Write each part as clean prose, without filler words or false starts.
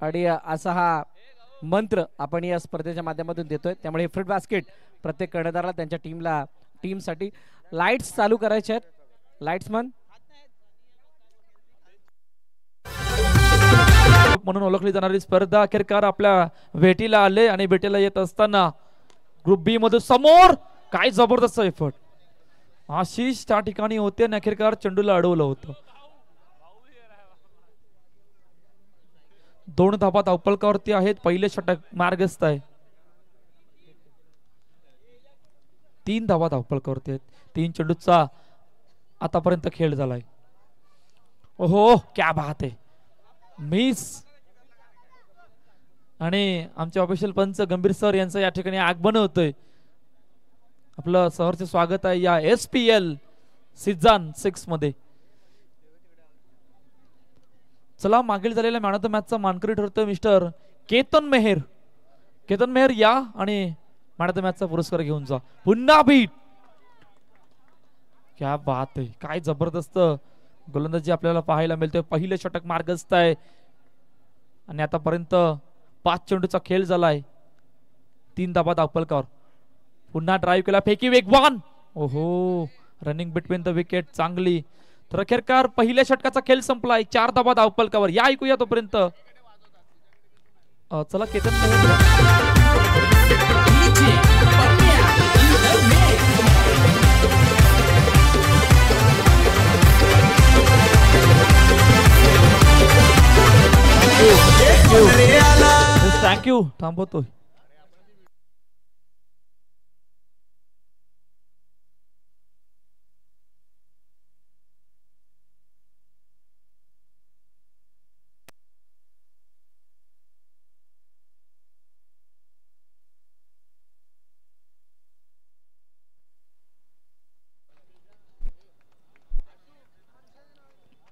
आणि असा हा मंत्र आपण या स्पर्धेच्या माध्यमातून देतोय. त्यामुळे फ्रूट बास्केट प्रत्येक कर्णधाराला त्यांच्या टीमसाठी लाईट्स चालू करायचे आहेत. लाईट्समन म्हणून ओळखली जाणारी स्पर्धा अखेरकार आपल्या भेटीला आले आणि भेटीला येत असताना ग्रुप बी मध्ये समोर काय जबरदस्त एफर्ट आशिष त्या ठिकाणी होते आणि अखेरकार चेंडूला अडवलं होतं. 2 धाबा धावपलकावरती आहेत. पहिले षटक मार्गस्थ आहे. 3 धाबा धावपलकावरती आहेत. 3 चेंडूचा आतापर्यंत खेळ झालाय. ओहो क्या बात आहे. मिस आणि आमचे ऑफिशियल पंच गंभीर सर यांचं या ठिकाणी आगमन होतंय. आपलं सहर्ष स्वागत आहे या SPL सीझन 6 मध्ये. चला मागील झालेल्या मॅन ऑफ द मॅचचा मानकरी ठरतोय मिस्टर केतन मेहर. केतन मेहर या आणि मॅन ऑफ द मॅचचा पुरस्कार घेऊन जा. पुन्हा बीट क्या बात आहे. काय जबरदस्त गोलंदाजी आपल्याला पाहायला मिळतोय. पहिले षटक मार्गस्थ आहे आणि आतापर्यंत 5 चेंडूचा खेळ झालाय. 3 धाबा धावपलकावर. पुन्हा ड्राईव्ह केला. फेकी वेगवान. ओहो रनिंग बिटवीन द विकेट चांगली. तर अखेरकार पहिल्या षटकाचा खेळ संपलाय. 4 धाबा धावपलकावर. या ऐकूया तोपर्यंत. चला केतन थँक्यू. थांबवतोय.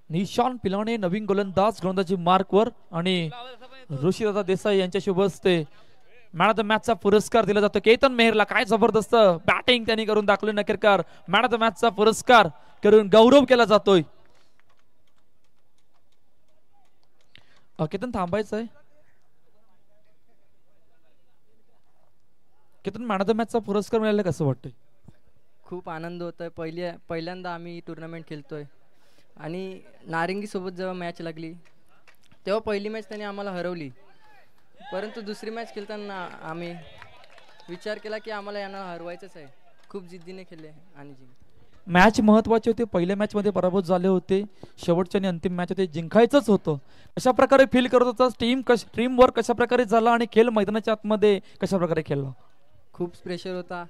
निशान पिलाने नवीन गोलंदाजी मार्कवर आणि ऋषीदादा देसाई यांच्या शुभ हस्ते मॅन ऑफ द मॅचचा पुरस्कार दिला जातो. केतन मेहरला काय जबरदस्त बॅटिंग त्यांनी करून दाखवली. नखेरकार मॅन ऑफ द मॅचचा पुरस्कार करून गौरव केला जातोय. केतन थांबायचं आहे. केतन मॅन ऑफ द मॅचचा पुरस्कार मिळाला कसं वाटतंय? खूप आनंद होतोय. पहिल्यांदा आम्ही टुर्नामेंट खेळतोय आणि नारिंगी सोबत जेव्हा मॅच लागली तेव्हा पहिली मॅच त्यांनी आम्हाला हरवली. परंतु दुसरी मॅच खेळताना आम्ही विचार केला की आम्हाला यांना हरवायचंच आहे. खूप जिद्दीने खेळले आणि मॅच महत्वाचे होते. पहिल्या मॅच मध्ये पराभूत झाले होते. शेवटच्या आणि अंतिम मॅच होते जिंकायचंच होतं. कशा प्रकारे फील करत होता? टीम वर्क कशा प्रकारे झाला आणि खेळ मैदानाच्या आतमध्ये कशा प्रकारे खेळला? खूप प्रेशर होता.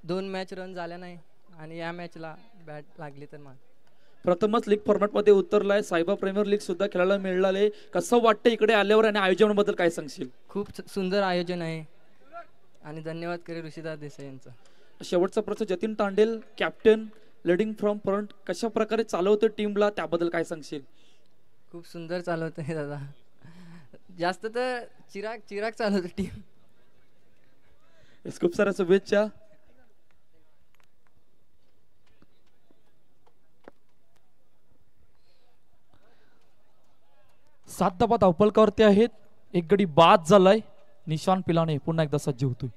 2 मॅच रन झाल्या नाही आणि या मॅचला बॅट लागली तर मग प्रथमच लीग फॉर्मॅट मध्ये उतरलाय. सायबा प्रीमियर लीग सुद्धा खेळायला मिळाले. कसं वाटतं इकडे आल्यावर आणि आयोजनाबद्दल काय सांगशील? खूप सुंदर आयोजन आहे आणि धन्यवाद करे ऋषीदादा देसाई यांचा. शेवटचा प्रश्न Jatin Tandel captain leading from front कशा प्रकारे चालवतो टीमला त्याबद्दल काय सांगशील? खूप सुंदर चालवतोय दादा. जास्त तर चिराग चालवतो टीम. खूप साऱ्या शुभेच्छा. सात धाबा धावपलकावरती आहेत. एक गडी बाद झालाय. निशान पिलाने पुन्हा एकदा सज्ज होतोय.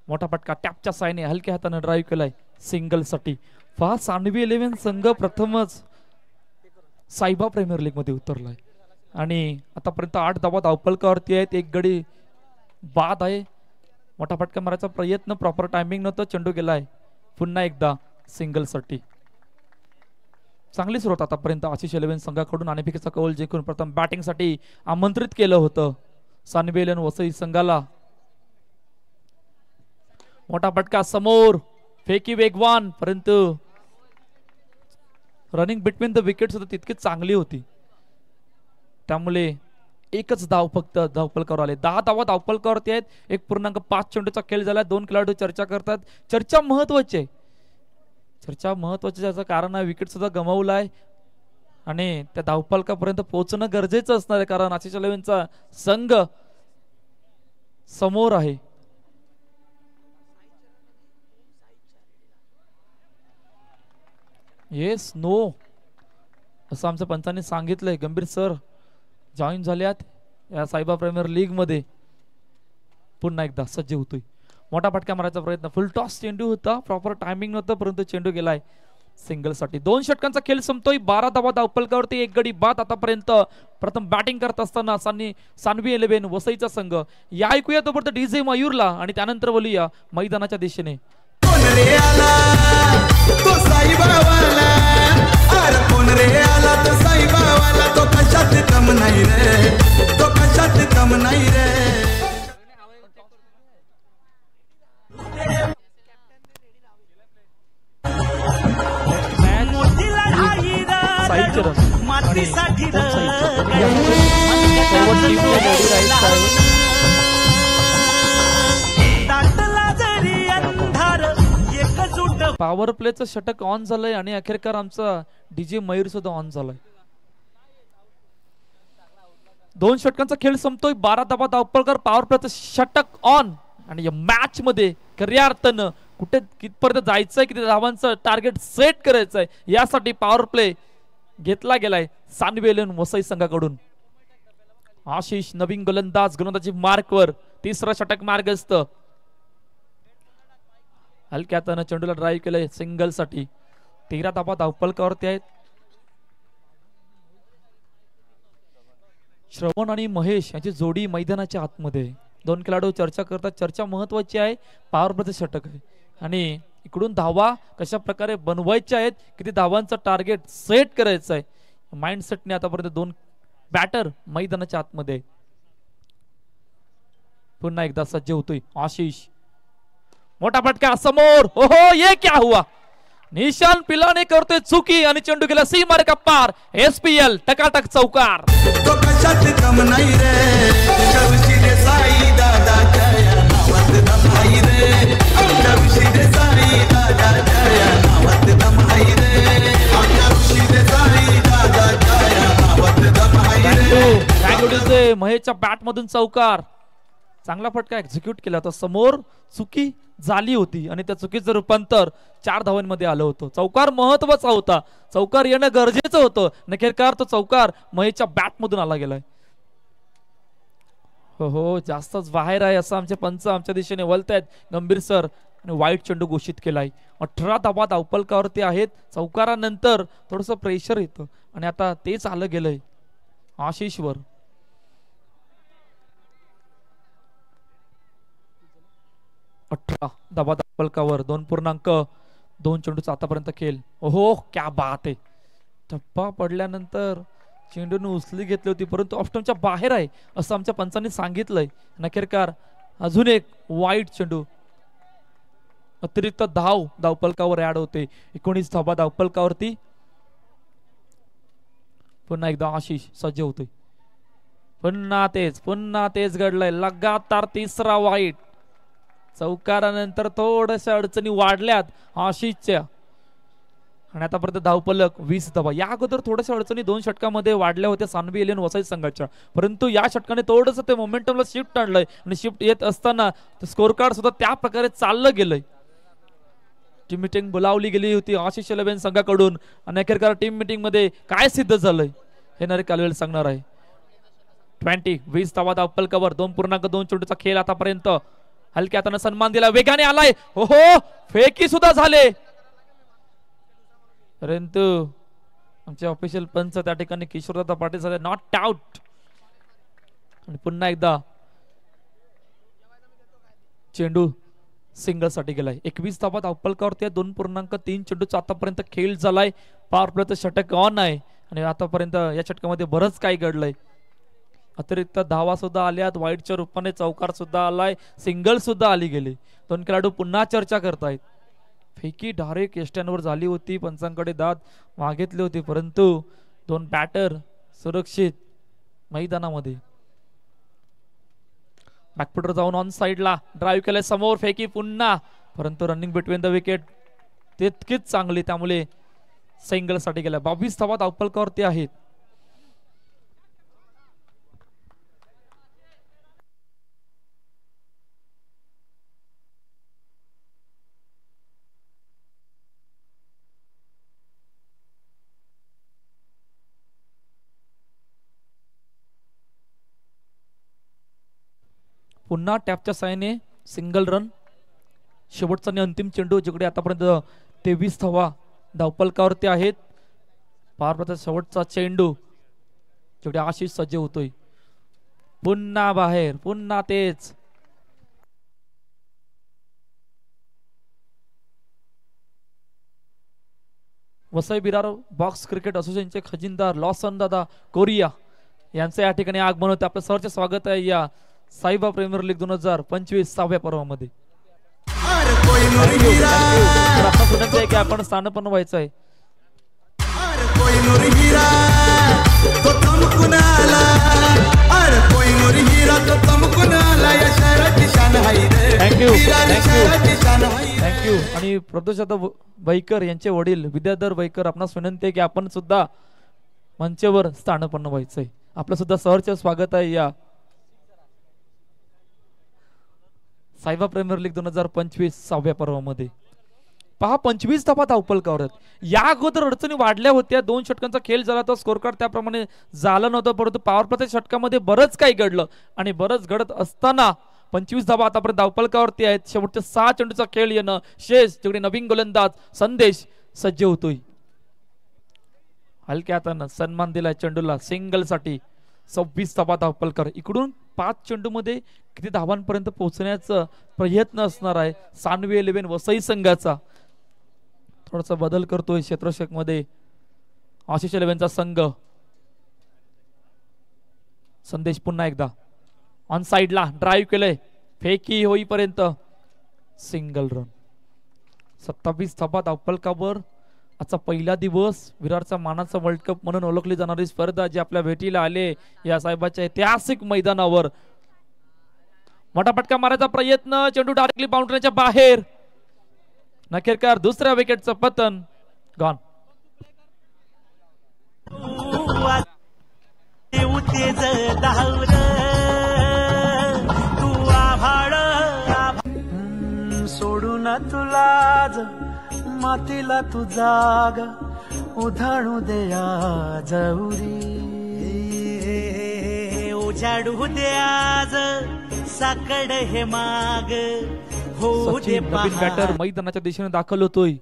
मोठा फटका टॅपच्या सायने हलक्या हाताने ड्राईव्ह केलाय सिंगल साठी. सांडवी 11 संघ प्रथमच सायबा प्रीमियर लीग मध्ये उतरलाय आणि आतापर्यंत 8 धाबा धावपलकावरती आहेत. एक गडी बाद आहे. मोठा फटका मारायचा प्रयत्न प्रॉपर टायमिंग नव्हतं. चेंडू गेलाय पुन्हा एकदा सिंगल साठी. चांगली सुरुवात आतापर्यंत आशिष 11 संघाकडून. नाणेफेकीचा कौल जिंकून प्रथम बॅटिंग साठी आमंत्रित केलं होतं सानवी 11 वसई संघाला. मोठा फटका समोर. फेकी वेगवान परंतु रनिंग बिटवीन द विकेट सुद्धा तितकी चांगली होती. त्यामुळे एकच धाव फक्त धावपलकावर आले. 10 धावा धावपलकावरती आहेत. 1.5 चेंडूचा खेळ झाला. 2 खेळाडू चर्चा करतात. चर्चा महत्वाची आहे. त्याचं कारण आहे विकेट सुद्धा गमावलाय आणि त्या धावपलकापर्यंत पोहोचणं गरजेचं असणार आहे कारण आशिष 11चा संघ समोर आहे. येस नो असं आमच्या पंचांनी सांगितलंय. गंभीर सर जॉईन झाल्यात या सायबा प्रीमियर लीग मध्ये पुन्हा एकदा सज्ज होतोय. मोठा फटका मारायचा प्रयत्न, फुल टॉस चेंडू होता, प्रॉपर टायमिंग नव्हतं, परंतु चेंडू गेलाय सिंगल साठी. 2 षटकांचा खेळ संपतोय. 12 धावा धावफलकावरती, 1 गडी बाद. आतापर्यंत प्रथम बॅटिंग करत असताना सानवी 11 वसईचा संघ. या ऐकूया तोपर्यंत डीजे मयूरला आणि त्यानंतर बोलूया मैदानाच्या दिशेने. पॉवर प्लेचं षटक ऑन झालंय आणि अखेरकार आमचा डीजे मयूर सुद्धा ऑन झालाय. 2 षटकांचा खेळ संपतोय. 12 धावा धावफलकावर, पॉवर प्लेचं षटक ऑन. आणि या मॅच मध्ये खऱ्या अर्थानं कुठे कितपर्यंत जायचंय, किती धावांचं टार्गेट सेट करायचंय, यासाठी पॉवर प्ले घेतला गेलाय सानवी 11 वसई संघाकडून. आशिष नवीन गोलंदाजी मार्कवर, तिसरा षटक मार्गस्थ. हलक्यातनं चेंडूला ड्राईव्ह केलंय सिंगल साठी. 13 धावा धावफलकावरती आहेत. श्रवण आणि महेश यांची जोडी मैदानाच्या आतमध्ये. 2 खेळाडू चर्चा करतात. चर्चा महत्वाची आहे. पॉवर प्लेचं षटक आहे आणि इकडून धावा कशा प्रकारे बनवायच्या आहेत, किती धावांचं टार्गेट सेट करायचं आहे, माइंडसेटने आतापर्यंत 2 बॅटर मैदानाच्या आतमध्ये. पुन्हा एकदा सज्ज होतोय आशिष. मोठा फटका समोर. ओहो, ये क्या हुआ. निशान पिलाने करतोय चुकी आणि चेंडू गेला सीमा रेखा पार. SPL टकाटक चौकार. तो कशात कम नाही रे, चौशीरे साई दादा जया नावात दम आहे रे. चौशीरे साई दादा जया नावात दम आहे रे. चौशीरे साई दादा जया नावात दम आहे रे. बँगलोरचे महेशच्या बॅट मधून चौकार. चांगला फटका एक्झिक्यूट केला होता. समोर चुकी झाली होती आणि त्या चुकीचं रूपांतर 4 धावांमध्ये आलं होतं. चौकार महत्वाचा होता. चौकार येणं गरजेचं होतं. नखेरकार तो चौकार महेशच्या बॅट मधून आला गेलाय. हो, जास्तच बाहेर आहे असं आमचे पंच आमच्या दिशेने वळतायत. गंभीर सर आणि वाईट चेंडू घोषित केलाय. 18 धावा धावफलकावरती आहेत. चौकारानंतर थोडस प्रेशर येतं आणि आता तेच आलं गेलंय आशिषवर. धावा धावफलकावर 2.2 चेंडूचा आतापर्यंत खेळ. ओहो, क्या बात आहे. टप्पा पडल्यानंतर चेंडूने उचली घेतली होती, परंतु ऑफस्टंपच्या बाहेर आहे असं आमच्या पंचांनी सांगितलंय. नखेरकार अजून एक वाईट चेंडू. अतिरिक्त धावफलकावर ऍड होते. 19 धावा धावफलकावरती. पुन्हा एकदा आशिष सज्ज होतोय. पुन्हा तेच घडलंय. लगातार तिसरा वाईट. चौकारानंतर थोड्याशा अडचणी वाढल्यात आशिषच्या आणि आतापर्यंत धावफलक 20 धावा. या अगोदर थोड्याशा अडचणी 2 षटकामध्ये वाढल्या होत्या सानवी 11 वसई संघाच्या, परंतु या षटकाने थोडंसं ते मोमेंटमला शिफ्ट आणलंय आणि शिफ्ट येत असताना स्कोर कार्ड सुद्धा त्या प्रकारे चाललं गेलंय. टीम मिटिंग बोलावली गेली होती आशिष 11 संघाकडून आणि अखेरकार टीम मिटिंग मध्ये काय सिद्ध झालंय हे नरेश कालवेल सांगणार आहे. 20 धावा धावफलकावर 2.2 चेंडूचा खेळ आतापर्यंत. हलक्या हाताने सन्मान दिला, वेगाने आलाय. हो, फेकी सुद्धा झाले, परंतु आमचे ऑफिशियल पंच त्या ठिकाणी किशोरदादा पाटील साहेब नॉट आउट. आणि पुन्हा एकदा चेंडू सिंगल साठी गेलाय. 21 धावा धावफलकावरती 2.3 चेंडूचा आतापर्यंत खेळ झालाय. पॉवर प्लेचं षटक ऑन आहे आणि आतापर्यंत या षटकामध्ये बरंच काही घडलंय. अतिरिक्त धावा सुद्धा आल्यात, वाईटच्या रूपाने चौकार सुद्धा आलाय, सिंगल सुद्धा आली गेली. 2 खेळाडू पुन्हा चर्चा करतायत. फेकी डायरेक्ट यष्ट्यांवर झाली होती, पंचांकडे दाद मागितली होती, परंतु 2 बॅटर सुरक्षित मैदानामध्ये. बॅकफुटर जाऊन ऑन साइडला ड्राईव्ह केलाय, समोर फेकी पुन्हा, परंतु रनिंग बिटवीन द विकेट तितकीच चांगली, त्यामुळे सिंगल साठी गेला. 22 धावा धावफलकावरती आहेत. पुन्हा टॅपच्या साहाय्याने सिंगल रन. शेवटचा आणि अंतिम चेंडू जिकडे आतापर्यंत 23 धावा धावपलकावरती आहेत. पार शेवटचा चेंडू जिकडे आशिष सज्ज होतोय. पुन्हा बाहेर, पुन्हा तेच. वसई विरार बॉक्स क्रिकेट असोसिएशनचे खजिनदार लॉसन दादा कोरिया यांचे या ठिकाणी आगमन होते. आपलं सहर्ष स्वागत आहे या साईबा प्रीमियर लीग 2025 6व्या पर्वामध्ये. की आपण स्थानपन्न व्हायचं आहे. थँक्यू आणि प्रदोष वैकर यांचे वडील विद्याधर वैकर आपणास विनंती आहे की आपण सुद्धा मंचवर स्थानपन्न व्हायचंय. आपलं सुद्धा सहर्ष स्वागत आहे या साईबा प्रीमियर लीग 2025 6व्या पर्वामध्ये. पहा 25 धावा धावपलकावर आहेत. या अगोदर अडचणी वाढल्या होत्या. 2 षटकांचा खेळ झाला तर स्कोर कार्ड त्याप्रमाणे झालं नव्हतं, परंतु पॉवर प्लेच्या षटकामध्ये बरंच काही घडलं आणि बरंच घडत असताना 25 धावा आतापर्यंत धावपलकावरती आहेत. शेवटच्या 6 चेंडूचा खेळ येणं शेष तिकडे नवीन गोलंदाज संदेश सज्ज होतोय. हलक्या हातानं सन्मान दिलाय चेंडूला सिंगल साठी. 26 धावा धावपलकर. इकडून 5 चेंडू मध्ये किती धावांपर्यंत पोहोचण्याचा प्रयत्न असणार आहे सानवी 11 वसई संघाचा. थोडासा बदल करतोय क्षेत्ररक्षक मध्ये आशिष 11चा संघ. संदेश पुन्हा एकदा ऑन साइडला ड्राईव्ह केलंय. फेकी होईपर्यंत सिंगल रन. 27 धावा धावपलकावर. आजचा पहिला दिवस विरारचा मानाचा वर्ल्ड कप म्हणून ओळखली जाणारी स्पर्धा जी आपल्या भेटीला आले या साहेबाच्या ऐतिहासिक मैदानावर. मोठा फटका मारायचा प्रयत्न. चेंडू डायरेक्टली बाउंड्रीच्या बाहेर. नखेरकर दुसऱ्या विकेटचं पतन. गॉन. सोडून तुला मातीला तू जाग उधाणू द्या जवरी उजाडू द्याज साकड हे माग हो दे. नवीन बॅटर मैदानाच्या दिशेने दाखल होतोय.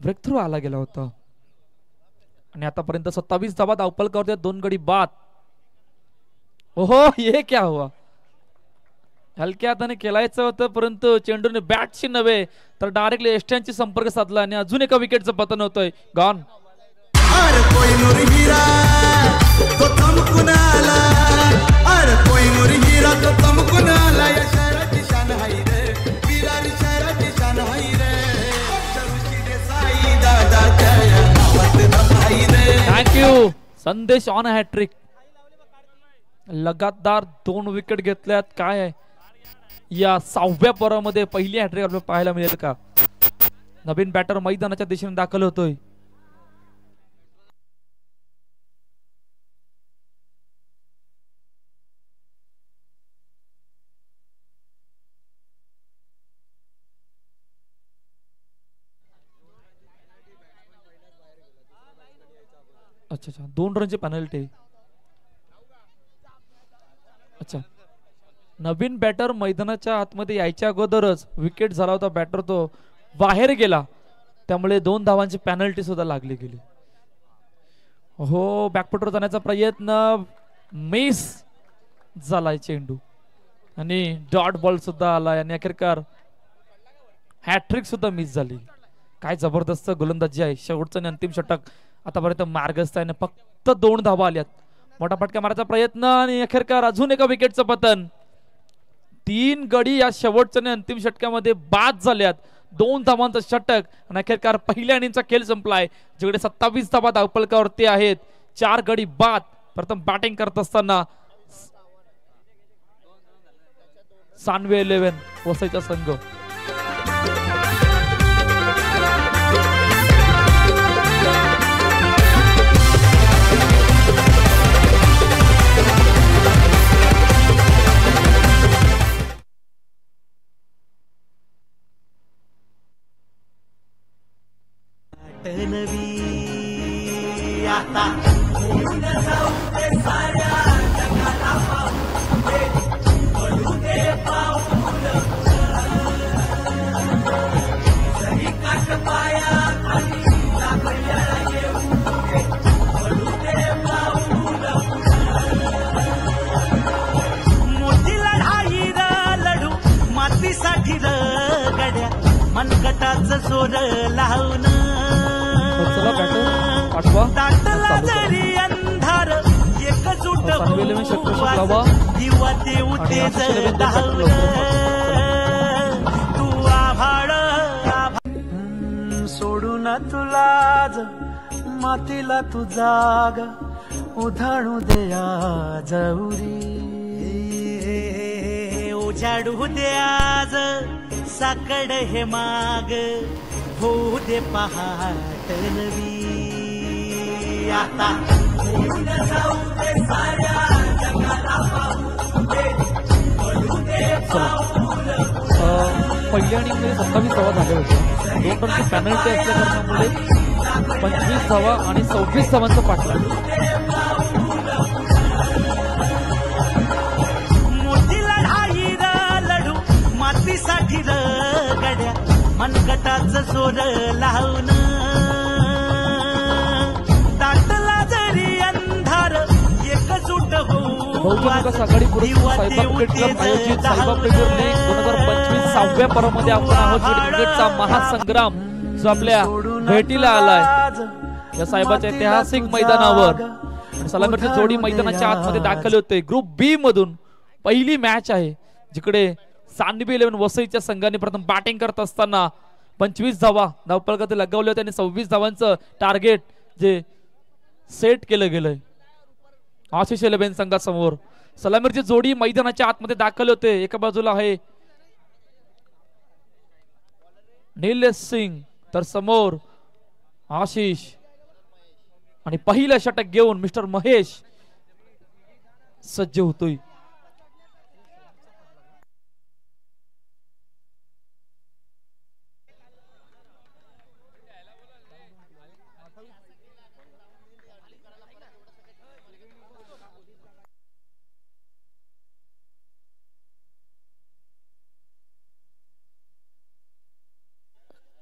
ब्रेक थ्रू आला गेला होता आणि आतापर्यंत 27 धावा धावपलकावर 2 गडी बाद. ओहो ये क्या हुआ. हलक्या हाताने खेळायचं होतं परंतु चेंडूने बॅटशी नव्हे तर डायरेक्टली एस्ट्यांची संपर्क साधला आणि अजून एका विकेटचं पतन होतोय. गॉन. थँक्यू. संदेश ऑन हॅट्रिक. लगातार 2 विकेट घेतल्यात. काय आहे या 6व्या पर्वामध्ये पहिली हॅट्रिक आपल्याला पाहायला मिळेल का. नवीन बॅटर मैदानाच्या दिशेने दाखल होतोय. अच्छा 2 रनची पेनल्टी. अच्छा नवीन बॅटर मैदानाच्या आतमध्ये यायच्या अगोदरच विकेट झाला होता. बॅटर तो बाहेर गेला त्यामुळे 2 धावांची पेनल्टी सुद्धा लागली गेली. हो बॅकफुटवर जाण्याचा प्रयत्न मिस झालाय चेंडू आणि डॉट बॉल सुद्धा आलाय आणि अखेरकार हॅट्रिक सुद्धा मिस झाली. काय जबरदस्त गोलंदाजी आहे. शेवटचं आणि अंतिम षटक आतापर्यंत मार्गस्थ आहे. फक्त 2 धावा आल्यात. मोठा फटका मारायचा प्रयत्न आणि अखेरकार अजून एका विकेटचं पतन. 3 गडी या शेवटच्या आणि अंतिम षटकामध्ये बाद झाल्यात. 2 धावांचं षटक आणि अखेरकार पहिल्या इनिंगचा खेळ संपलाय जिकडे 27 धावा धावपलकावरती आहेत. 4 गडी बाद. प्रथम बॅटिंग करत असताना सानवी 11 वसईचा संघ. आता सोर लावून चला बॅटर पाठवा दाटला जरी अंधार एकजूट होऊ दिवा देऊ तेज धावून तू आभाळ सोडून तुलाज मातीला तू जाग उधाणू द्या जवरी उजाडू दे आज साकड हे माग होऊ दे पहाट नवी आता जाऊ दे साऱ्या जगाला पाहू दे पडू दे पहिल्या इनिंगमध्ये 27 धावा झाले होते 2 रनची पॅनल्टी असल्या कारणामुळे 25 धावा आणि 26 धावांचा पाठलाग मोठी लढाई लढू मातीसाठी गड्या मनगटाचं सोर लावून दाटला जरी अंधार एकजूट होऊ बहुजन विकास आघाडी पुरस्कार साईबाब क्रिकेट क्लब आयोजित साईबाब प्रीमियर लीग 2025 6व्या पर्वामध्ये आपण आहोत. क्रिकेटचा महासंग्राम जो आपल्या भेटीला आलाय या साहेबाच्या ऐतिहासिक मैदानावर. सलामीची जोडी मैदानाच्या आतमध्ये दाखल होते. ग्रुप बी मधून पहिली मॅच आहे जिकडे सांडवी 11 वसईच्या संघाने प्रथम बॅटिंग करत असताना 25 धावा धावफलकात लगावले होते आणि 26 धावांचं टार्गेट जे सेट केलं गेलंय आशिष 11 संघासमोर. सलामीची जोडी मैदानाच्या आतमध्ये दाखल होते. एका बाजूला आहे निलेश सिंग तर समोर आशिष आणि पहिलं षटक घेऊन मिस्टर महेश सज्ज होतोय.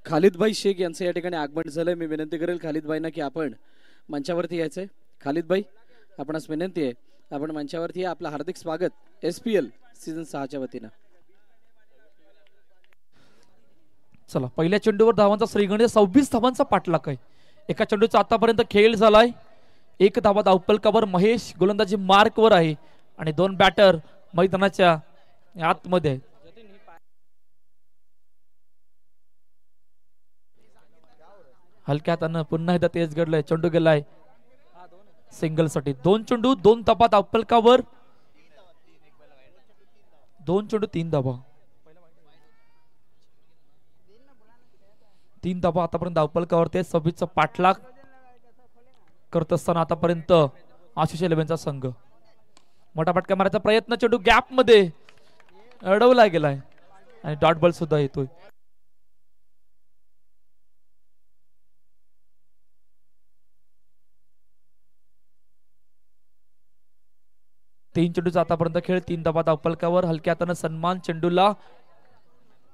खालिदभाई शेख यांचं या ठिकाणी आगमन झालंय. मी विनंती करेल खालिदभाईंना की आपण मंचावरती यायचंय. खालिदभाई आपणास विनंती आहे आपण मंचावरती या. आपलं हार्दिक स्वागत SPL सीझन 6च्या वतीनं. चला पहिल्या चेंडूवर धावांचा श्रीगणेश 26 धावांचा पाठलाग आहे. एका चेंडूचा आतापर्यंत खेळ झालाय. 1 धावा धावफलकावर महेश गोलंदाजी मार्कवर आहे आणि 2 बॅटर मैदानाच्या आतमध्ये आहेत. हलक्या हातानं पुन्हा एकदा तेज घडलाय. चेंडू गेलाय सिंगल साठी. 2 चेंडू 2 धावा धावफलकावर 2 चेंडू 3 धावा 3 धावा आतापर्यंत धावफलकावर ते 26चा पाठलाग करत असताना आतापर्यंत आशिष 11चा संघ. मोठा फटका मारायचा प्रयत्न चेंडू गॅप मध्ये अडवला गेलाय आणि डॉट बॉल सुद्धा येतोय. तीन चेंडूचा आतापर्यंत खेळ 3 धावा धावफलकावर. हलक्या हातानं सन्मान चेंडूला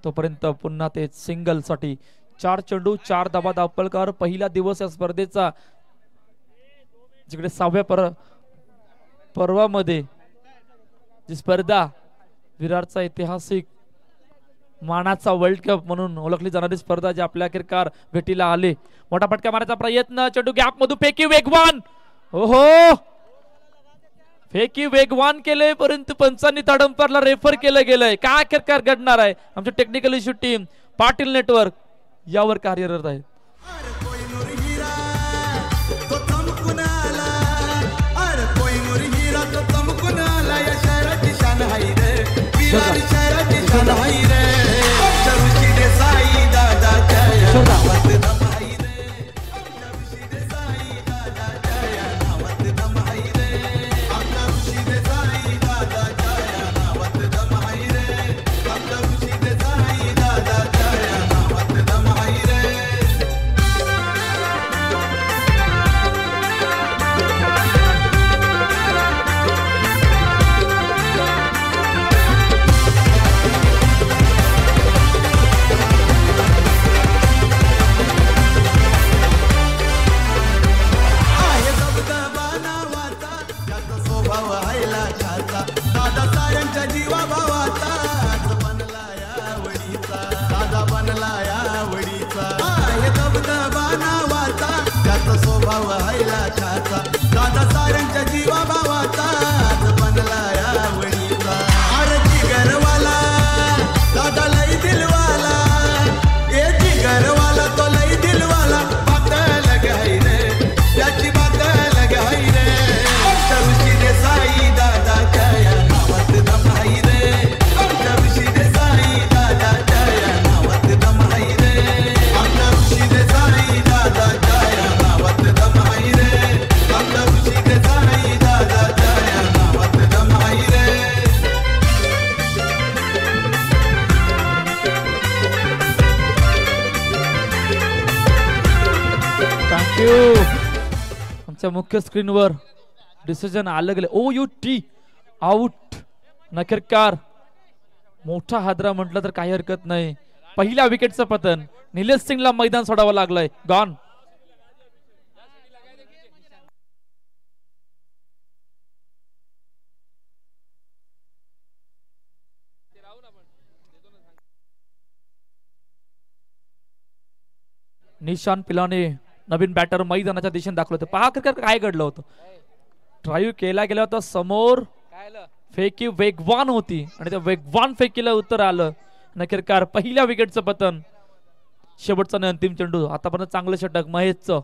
तोपर्यंत पुन्हा ते सिंगल साठी 4 चेंडू 4 धावा धावफलकावर. पहिला दिवस या स्पर्धेचा जिकडे 6व्या पर्वामध्ये जी स्पर्धा विरारचा ऐतिहासिक मानाचा वर्ल्ड कप म्हणून ओळखली जाणारी स्पर्धा जी आपल्या अखेरकार भेटीला आले. मोठा फटका मारायचा प्रयत्न चेंडू गॅप मधून फेकी वेगवान. ओहो फेकी वेगवान केले परंतु पंचांनी तडंपरला रेफर केलं गेलंय. काय अखेरकार घडणार आहे. आमची technical issue team Patil network यावर कार्यरत आहे. बनला या वडीचा लाखाचा दादा साऱ्यांच्या जीवा भावाचा आज बनला यावळीचा अरे जिगरवाला दादा लई दिलवाला ए जिगरवाला तो लई दिलवाला बातल घाई रे त्याची बातल घाई रे आमच्या देसाई दादा जया नावात दमाई रे आमच्या देसाई दादा जया नावात दमाई रे आमच्या देसाई दादा जया नावात दमाई रे आमच्या देसाई दादा जया नावात दमाई रे थँक्यू. आमच्या मुख्य स्क्रीनवर डिसिजन आलं गेलं. ओ यू टी आउट. नखेरकार मोठा हादरा म्हटलं तर काही हरकत नाही. पहिल्या विकेटचं पतन. निलेश सिंगला मैदान सोडावं लागलंय. गॉन. निशान पिलाने नवीन बॅटर मैदानाच्या दिशेने दाखवलं होतं. पहा क्रिकेट काय घडलं होतं. ड्राईव्ह केला गेला होता समोर. फेकी वेगवान होती आणि त्या वेगवान फेकीला उत्तर आलं. नखेरकार पहिल्या विकेटचं पतन. शेवटचा आणि अंतिम चेंडू. आतापर्यंत चांगलं षटक महेशचं.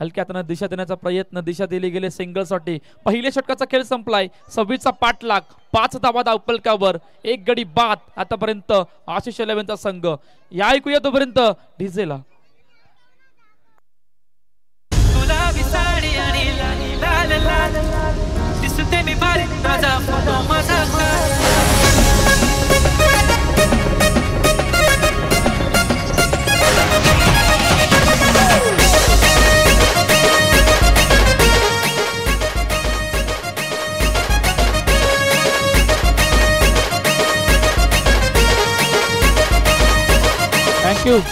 हलक्या हाताने दिशा देण्याचा प्रयत्न. दिशा दिली गेली सिंगलसाठी. पहिल्या षटकाचा खेळ संपलाय. 26चा पाठलाग. 5 धावा धावपलकावर. 1 गडी बाद. आतापर्यंत आशिष 11चा संघ. या ऐकूया तोपर्यंत डीजेला. गुलाबी साडी आणि लाल लाल दिसते मी भारी माझा फोटो माझा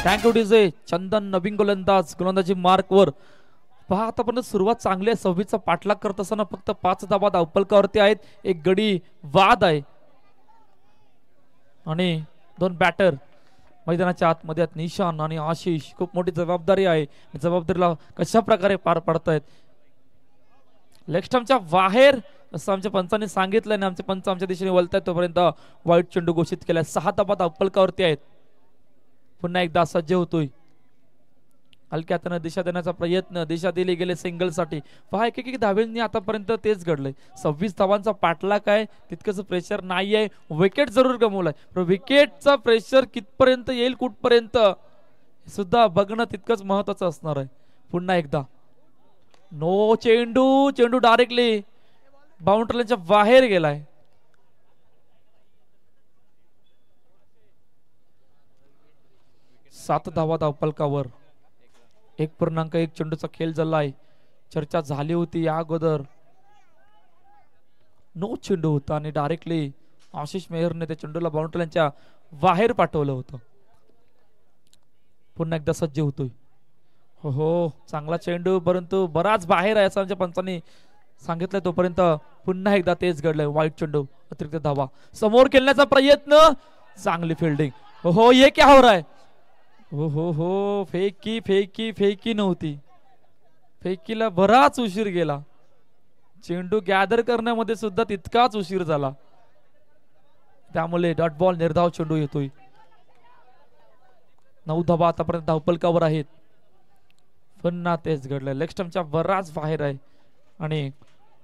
थँक्यू डीजे. चंदन नवीन गोलंदाजी मार्कवर. पहा आतापर्यंत सुरुवात चांगली आहे. 26चा पाठलाग करत असताना फक्त 5 धावा धावपलकावरती आहेत. 1 गडी वाद आहे आणि 2 बॅटर मैदानाच्या आतमध्ये आहेत. निशान आणि आशिष. खूप मोठी जबाबदारी आहे. जबाबदारीला कशा प्रकारे पार पाडतायत. लेग स्टंपच्या बाहेर असं आमच्या पंचांनी सांगितलं आणि आमचे पंच आमच्या दिशेने वळतायत. तोपर्यंत वाईट चेंडू घोषित केलाय. 6 धावा धावपलकावरती आहेत. पुन्हा एकदा सज्ज होतोय. हलक्या हाताने दिशा देण्याचा प्रयत्न. दिशा दिली गेले सिंगलसाठी. पहा एक धावेंनी आतापर्यंत तेच घडलंय. 26 धावांचा पाठलाग आहे. तितकंच प्रेशर नाहीये. विकेट जरूर गमवलाय पण विकेटचा प्रेशर कितपर्यंत येईल कुठपर्यंत सुद्धा बघणं तितकंच महत्वाचं असणार आहे. पुन्हा एकदा नो चेंडू. चेंडू डायरेक्टली बाउंड्रीच्या बाहेर गेलाय. सात धावा धावपलकावर. 1.1 चेंडूचा खेळ झालाय. चर्चा झाली होती या अगोदर. नो चेंडू होता आणि डायरेक्टली आशिष मेहरने त्या चेंडूला बाउंड्रीच्या बाहेर पाठवलं होतं. पुन्हा एकदा सज्ज होतोय. हो चांगला चेंडू परंतु बराच बाहेर आहे असं आमच्या पंचांनी सांगितलं. तोपर्यंत पुन्हा एकदा तेच घडलंय. वाईट चेंडू. अतिरिक्त धावा. समोर खेळण्याचा प्रयत्न. चांगली फिल्डिंग. हो ये क्या हो रहा है. हो फेकी फेकी फेकी नव्हती. फेकीला बराच उशीर गेला. चेंडू गॅदर करण्यामध्ये सुद्धा तितकाच उशीर झाला. त्यामुळे डॉट बॉल निर्धाव चेंडू येतोय. 9 धावा आतापर्यंत धावपलकावर आहेत. पुन्हा तेच घडलंय. लेग स्टंपच्या बराच बाहेर आहे आणि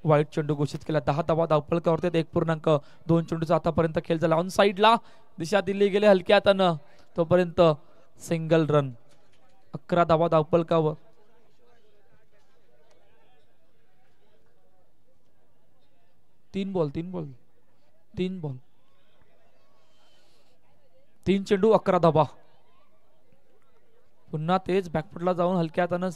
वाईट चेंडू घोषित केला. 10 धावा धावपलकावर. 1.2 चेंडूचा आतापर्यंत खेळ झाला. ऑन साइडला दिशा दिली गेली हलक्या हातानं. तोपर्यंत सिंगल रन. 11 धावा धावपलकावर. तीन बॉल 3 चेंडू 11 धावा. पुन्हा तेच बॅकफुटला जाऊन हलक्या हातानं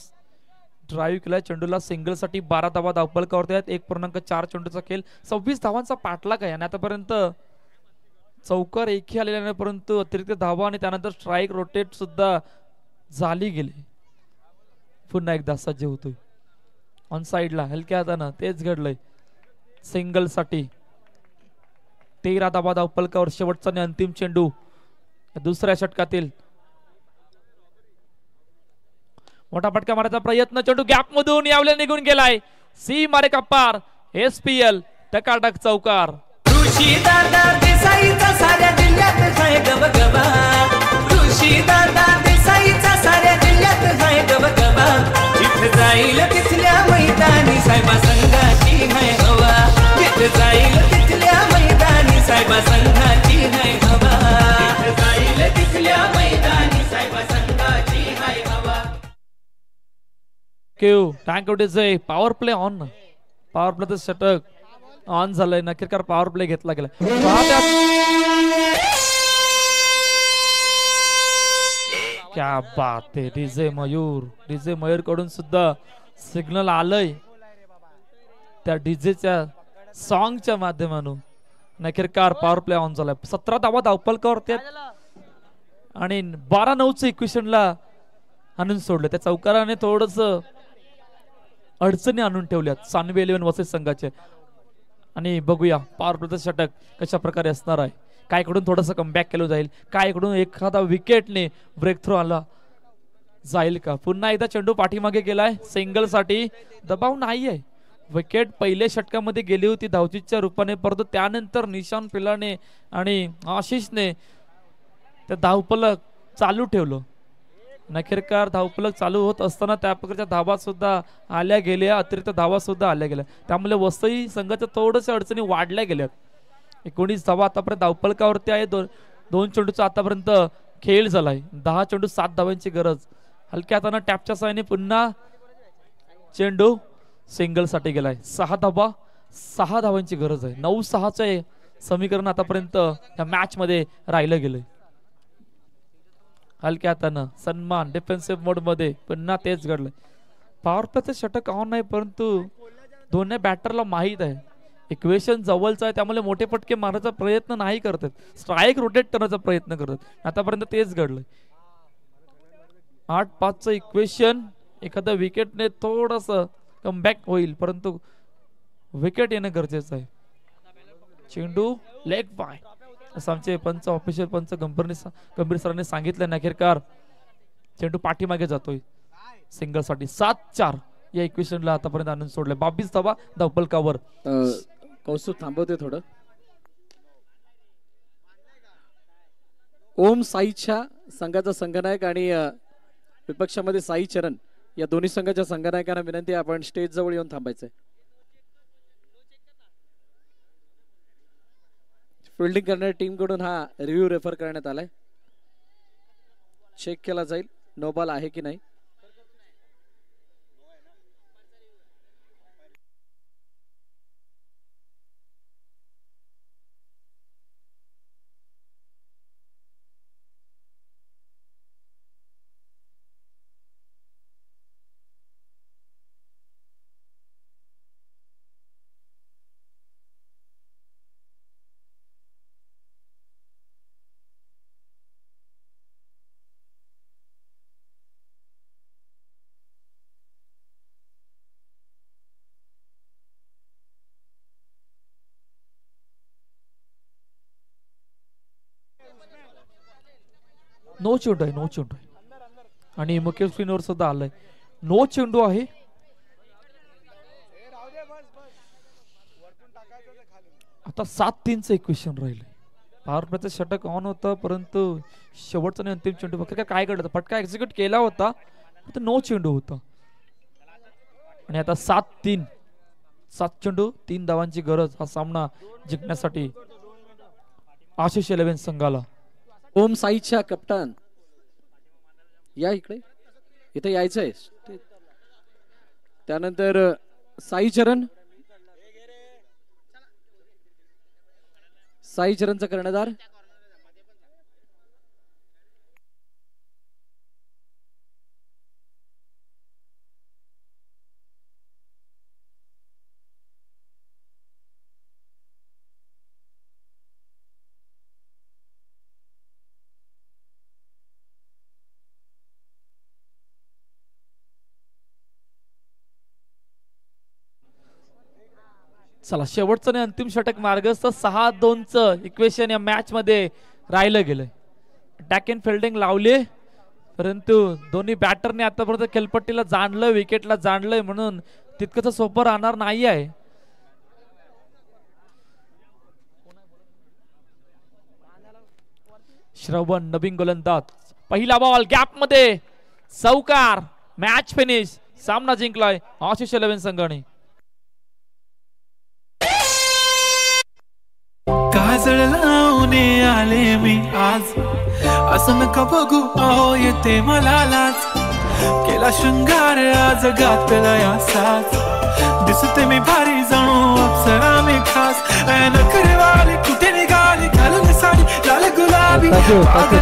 ड्राईव्ह केलाय. चेंडूला सिंगल साठी 12 धावा धावपलकावरती आहेत. 1.4 चेंडूचा खेळ. 26 धावांचा पाठलाग आहे आणि आतापर्यंत चौकार एकही आलेला नाही परंतु अतिरिक्त धावा आणि त्यानंतर स्ट्राईक रोटेट सुद्धा झाली गेली. पुन्हा एकदा सज्ज होतोय. ऑन साइडला हलक्या हातानं तेच घडलंय. सिंगल साठी 13 धावा धावपलकावर. शेवटचा आणि अंतिम चेंडू दुसऱ्या षटकातील. मोठा फटका मारायचा प्रयत्न, चेंडू गॅप मधून यावल्या निघून गेलाय. सी मारे कप्पार, SPL टकाटक चौकार. ऋषी दादा देसाईचा साऱ्या जिल्ह्यात आहे गबगबा. ऋषी दादा देसाईचा साऱ्या जिल्ह्यात आहे गबगबा. जिथे जाईल तिथल्या मैदानी साहेबा संघाची है हवा. जिथे जाईल तिथल्या मैदानी साहेबा संघाची है हवा. जिथे जाईल तिथल्या मैदानी साहेबा संघाची है हवा. क्यू टँक DJ power play on. Power प्लेचं षटक ऑन झालंय. नक्कीकार पॉवर प्ले घेतला गेला. क्या बात आहे. डीजे मयूर कडून सुद्धा सिग्नल आलंय त्या डीजेच्या सॉंगच्या माध्यमातून. नक्कीकार पॉवर प्ले ऑन झालाय. 17 धावा धावपलकावरती आणि 12-9 इक्वेशनला आणून सोडलं. त्या चौकाराने थोडस अडचणी आणून ठेवल्यात सानवी 11 वर्सेस संघाचे. आणि बघूया पॉवर प्लेचं षटक कशा प्रकारे असणार आहे. कायकडून थोडंसं कमबॅक केलं जाईल, कायकडून एखादा विकेटने ब्रेक थ्रू आला जाईल का. पुन्हा एकदा चेंडू पाठीमागे गेलाय. सिंगल साठी दबाव नाहीये. विकेट पहिल्या षटकामध्ये गेली होती धावचीच्या रूपाने, परंतु त्यानंतर निशान पिलाने आणि आशिषने त्या धावफलक चालू ठेवलं. नखेरकार धावफलक चालू होत असताना त्या प्रकारच्या धावा सुद्धा आल्या गेल्या, अतिरिक्त धावा सुद्धा आल्या गेल्या. त्यामुळे वसई संघाच्या थोडशा अडचणी वाढल्या गेल्यात. 19 धावा आतापर्यंत धावफलकावरती आहे. दोन चेंडूचा आतापर्यंत खेळ झालाय. 10 चेंडू 7 धावांची गरज. हलक्या हाताने टॅपच्या साहाय्याने पुन्हा चेंडू सिंगल साठी गेलाय. 6 धावा 6 धावांची गरज आहे. 9-6चे समीकरण आतापर्यंत या मॅच मध्ये राहिलं गेलंय. हलक्या हातानं सन्मान डिफेन्सिव्ह मोड मध्ये पुन्हा तेच घडलंय. पॉवर प्लेचं षटक ऑन आहे, परंतु दोन्ही बॅटरला माहित आहे इक्वेशन जवळचं आहे, त्यामुळे मोठे फटके मारण्याचा प्रयत्न नाही करतात. स्ट्राईक रोटेट करण्याचा प्रयत्न करतात. आतापर्यंत तेच घडलंय. 8-5चं इक्वेशन एखाद्या विकेटने थोडस कमबॅक होईल, परंतु विकेट येणं गरजेचं आहे. चेंडू लेग बाय असं आमचे पंच ऑफिशियल पंच गंभीर सरांनी सांगितलं. अखेरकार चेंडू पाठीमागे जातोय सिंगल साठी. 7-4 या इक्वेशनला आतापर्यंत आणून सोडले. 22 धावा धावपलकावर. कौस्तुभ थांबवते थोडं. ओम साईच्या संघाचा संघनायक आणि विपक्षामध्ये साई चरण या दोन्ही संघाच्या संघनायकांना विनंती आहे आपण स्टेज जवळ येऊन थांबायचंय. फिल्डिंग करणाऱ्या टीम कडून हा रिव्ह्यू रेफर करण्यात आलाय. चेक केला जाईल नो बॉल आहे की नाही. नो चेंडू आहे. आणि मुख्य स्क्रीनवर सुद्धा आलंय नो चेंडू आहे. आता 7-3चं इक्वेशन राहिले. पॉवर प्लेचं षटक ऑन होतं, परंतु शेवटचा आणि अंतिम चेंडू फक्त काय घडलं, फटका एक्झिक्यूट केला होता, नो चेंडू होता. आणि आता 7-3 7 चेंडू 3 धावांची गरज हा सामना जिंकण्यासाठी आशिष 11 संघाला. ओम साईच्या कप्तान या इकडे, इथे यायचंय. त्यानंतर साई चरणचा कर्णधार चला शेवटचं आणि अंतिम षटक मार्गस्थ. 6-2चं इक्वेशन या मॅच मध्ये राहिलं गेलंय. अटॅक अँड फिल्डिंग लावले, परंतु दोन्ही बॅटरने आतापर्यंत खेळपट्टीला जाणलंय, विकेटला जाणलंय, म्हणून तितकंच सोपं राहणार नाही आहे. श्रवण नवीन गोलंदाज, पहिला बॉल गॅप मध्ये चौकार, मॅच फिनिश, सामना जिंकलाय आशिष 11 संघाने. काजळ लावणे आले मी आज, असं नका बघू अहो येते मला लाज. केला शृंगार आज घातला या साज, दिसते मी भारी जणू अप्सरा मी खास. नखरेवाली कुठे निघाली, घालून साडी लाल गुलाबी.